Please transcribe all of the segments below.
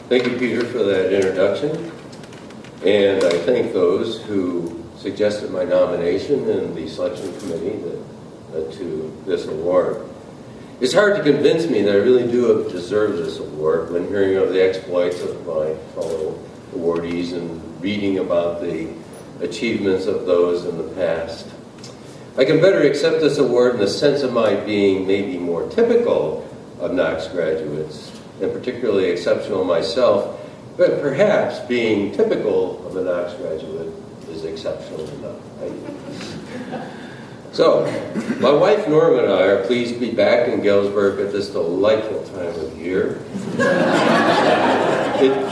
Thank you, Peter, for that introduction. And I thank those who suggested my nomination and the selection committee that led to this award. It's hard to convince me that I really do deserve this award when hearing of the exploits of my fellow awardees and reading about the achievements of those in the past. I can better accept this award in the sense of my being maybe more typical of Knox graduates, and particularly exceptional myself, but perhaps being typical of a Knox graduate is exceptional enough. So, my wife Norma and I are pleased to be back in Galesburg at this delightful time of year.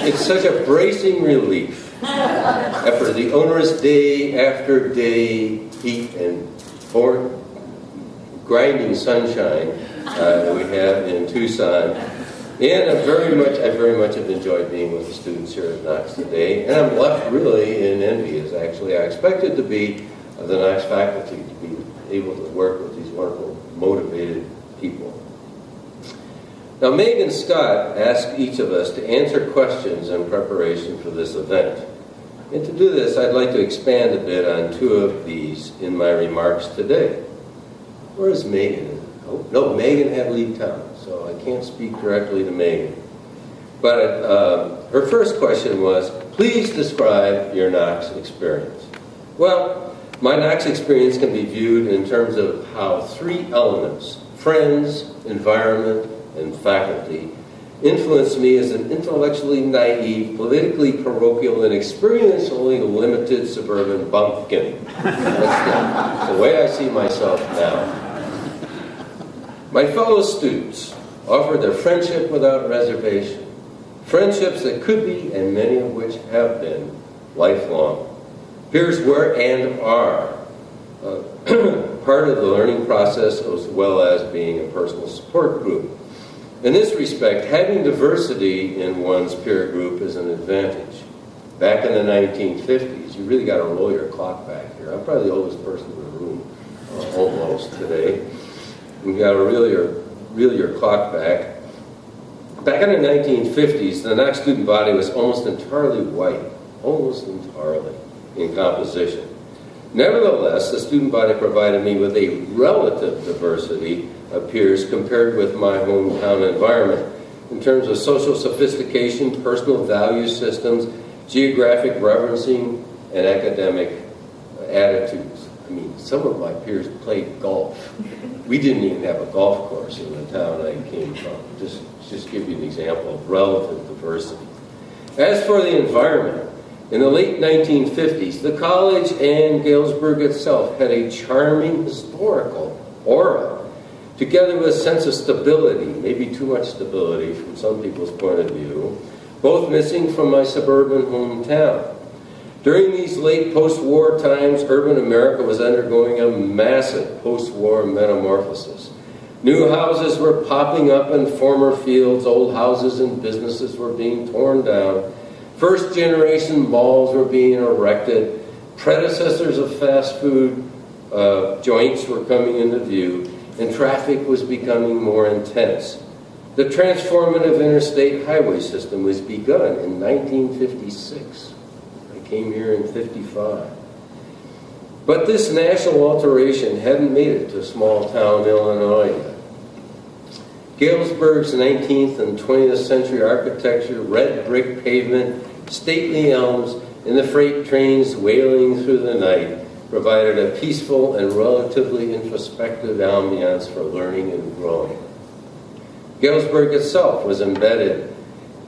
It's such a bracing relief after the onerous day after day heat and grinding sunshine we have in Tucson. And I very much have enjoyed being with the students here at Knox today. And I'm left really in envy, as actually I expected to be, of the Knox faculty to be able to work with these wonderful, motivated people. Now, Megan Scott asked each of us to answer questions in preparation for this event. And to do this, I'd like to expand a bit on two of these in my remarks today. Where is Megan? Oh, no, Megan had to leave town, so I can't speak directly to Megan. But her first question was, please describe your Knox experience. Well, my Knox experience can be viewed in terms of how three elements, friends, environment, and faculty, influenced me as an intellectually naive, politically parochial, and experientially limited suburban bumpkin. That's the way I see myself now. My fellow students offered their friendship without reservation, friendships that could be, and many of which have been, lifelong. Peers were and are part of the learning process as well as being a personal support group. In this respect, having diversity in one's peer group is an advantage. Back in the 1950s, you really got to roll your clock back here. I'm probably the oldest person in the room, almost, today. We've got to reel your clock back. Back in the 1950s, the Knox student body was almost entirely white, almost entirely in composition. Nevertheless, the student body provided me with a relative diversity of peers compared with my hometown environment in terms of social sophistication, personal value systems, geographic referencing, and academic attitudes. I mean, some of my peers played golf. We didn't even have a golf course in the town I came from. Just give you an example of relative diversity. As for the environment, in the late 1950s, the college and Galesburg itself had a charming historical aura, together with a sense of stability, maybe too much stability from some people's point of view, both missing from my suburban hometown. During these late post-war times, urban America was undergoing a massive post-war metamorphosis. New houses were popping up in former fields, old houses and businesses were being torn down, first-generation malls were being erected, predecessors of fast food joints were coming into view, and traffic was becoming more intense. The transformative interstate highway system was begun in 1956. I came here in 55. But this national alteration hadn't made it to small town Illinois yet. Galesburg's 19th and 20th century architecture, red brick pavement, stately elms, and the freight trains wailing through the night provided a peaceful and relatively introspective ambiance for learning and growing. Galesburg itself was embedded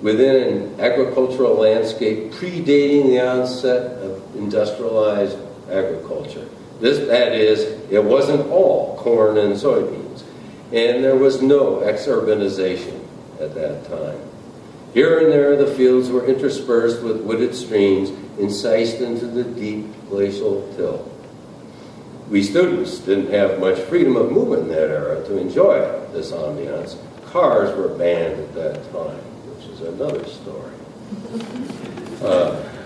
within an agricultural landscape predating the onset of industrialized agriculture. That is, it wasn't all corn and soybeans, and there was no ex-urbanization at that time. Here and there, the fields were interspersed with wooded streams incised into the deep glacial till. We students didn't have much freedom of movement in that era to enjoy this ambiance. Cars were banned at that time, which is another story.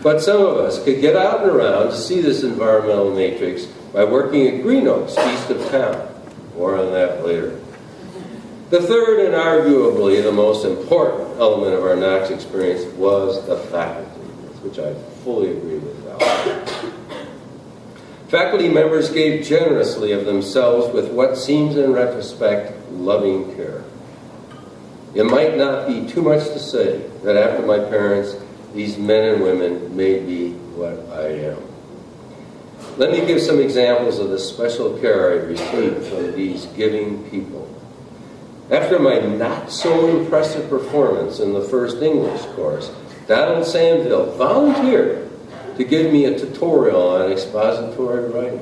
But some of us could get out and around to see this environmental matrix by working at Green Oaks, east of town. More on that later. The third and arguably the most important element of our Knox experience was the faculty, which I fully agree with Val. Faculty members gave generously of themselves with what seems in retrospect loving care. It might not be too much to say that after my parents, these men and women made me what I am. Let me give some examples of the special care I received from these giving people. After my not-so-impressive performance in the first English course, Donald Sandville volunteered to give me a tutorial on expository writing.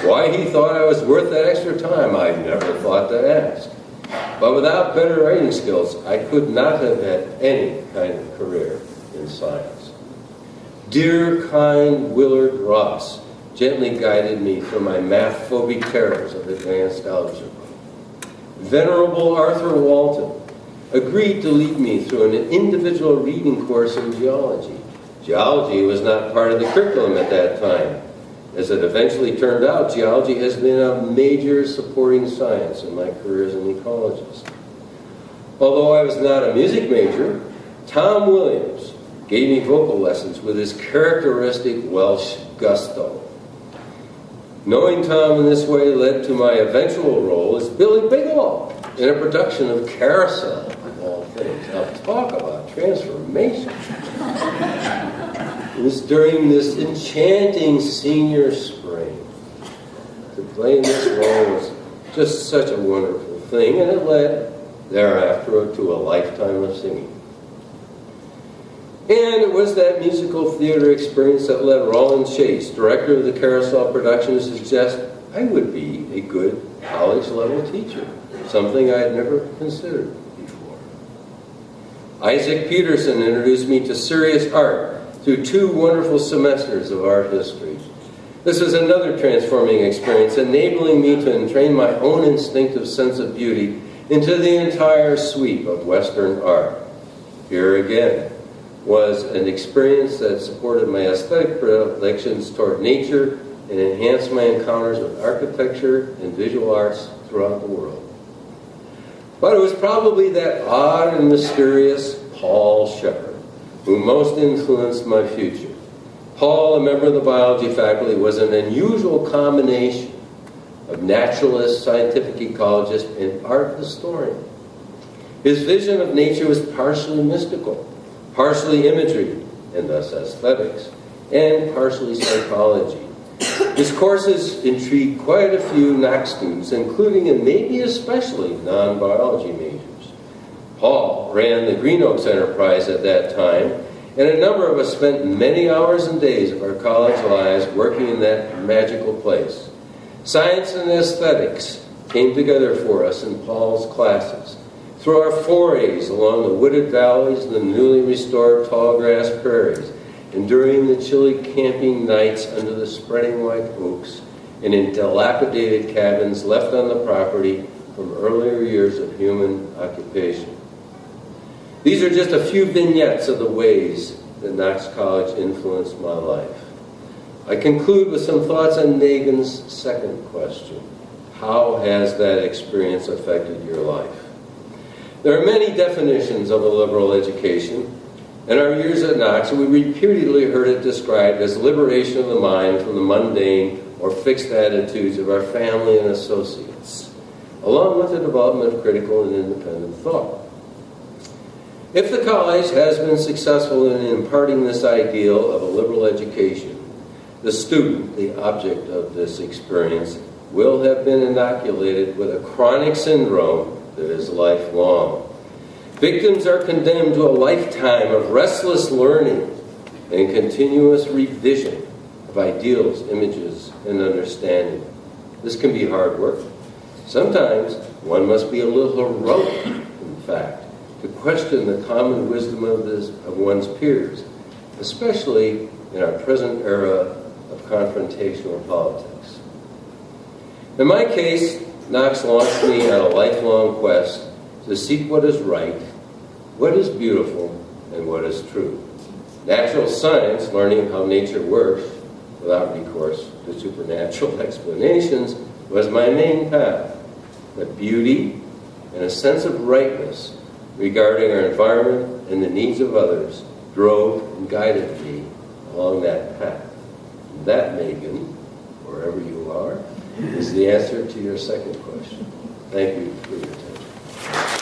Why he thought I was worth that extra time, I never thought to ask. But without better writing skills, I could not have had any kind of career in science. Dear, kind Willard Ross gently guided me through my math-phobic terrors of advanced algebra. Venerable Arthur Walton agreed to lead me through an individual reading course in geology. Geology was not part of the curriculum at that time. As it eventually turned out, geology has been a major supporting science in my career as an ecologist. Although I was not a music major, Tom Williams gave me vocal lessons with his characteristic Welsh gusto. Knowing Tom in this way led to my eventual role as Billy Bigelow in a production of Carousel, of all things. Now, talk about transformation. It was during this enchanting senior spring. To play in this role was just such a wonderful thing, and it led thereafter to a lifetime of singing. And it was that musical theater experience that led Roland Chase, director of the Carousel production, to suggest I would be a good college-level teacher, something I had never considered before. Isaac Peterson introduced me to serious art through 2 wonderful semesters of art history. This was another transforming experience, enabling me to entrain my own instinctive sense of beauty into the entire sweep of Western art. Here again was an experience that supported my aesthetic predilections toward nature and enhanced my encounters with architecture and visual arts throughout the world. But it was probably that odd and mysterious Paul Shepard who most influenced my future. Paul, a member of the biology faculty, was an unusual combination of naturalist, scientific ecologist, and art historian. His vision of nature was partially mystical, partially imagery, and thus aesthetics, and partially psychology. His courses intrigued quite a few Knox students, including and maybe especially non-biology majors. Paul ran the Green Oaks Enterprise at that time, and a number of us spent many hours and days of our college lives working in that magical place. Science and aesthetics came together for us in Paul's classes. Through our forays along the wooded valleys and the newly restored tall grass prairies, and during the chilly camping nights under the spreading white oaks, and in dilapidated cabins left on the property from earlier years of human occupation. These are just a few vignettes of the ways that Knox College influenced my life. I conclude with some thoughts on Megan's second question. How has that experience affected your life? There are many definitions of a liberal education. In our years at Knox, we repeatedly heard it described as liberation of the mind from the mundane or fixed attitudes of our family and associates, along with the development of critical and independent thought. If the college has been successful in imparting this ideal of a liberal education, the student, the object of this experience, will have been inoculated with a chronic syndrome that is lifelong. Victims are condemned to a lifetime of restless learning and continuous revision of ideals, images, and understanding. This can be hard work. Sometimes one must be a little heroic, in fact, to question the common wisdom of one's peers, especially in our present era of confrontational politics. In my case, Knox launched me on a lifelong quest to seek what is right, what is beautiful, and what is true. Natural science, learning how nature works without recourse to supernatural explanations, was my main path. But beauty, and a sense of rightness regarding our environment and the needs of others drove and guided me along that path. That, Megan, wherever you are, is the answer to your second question. Thank you for your attention.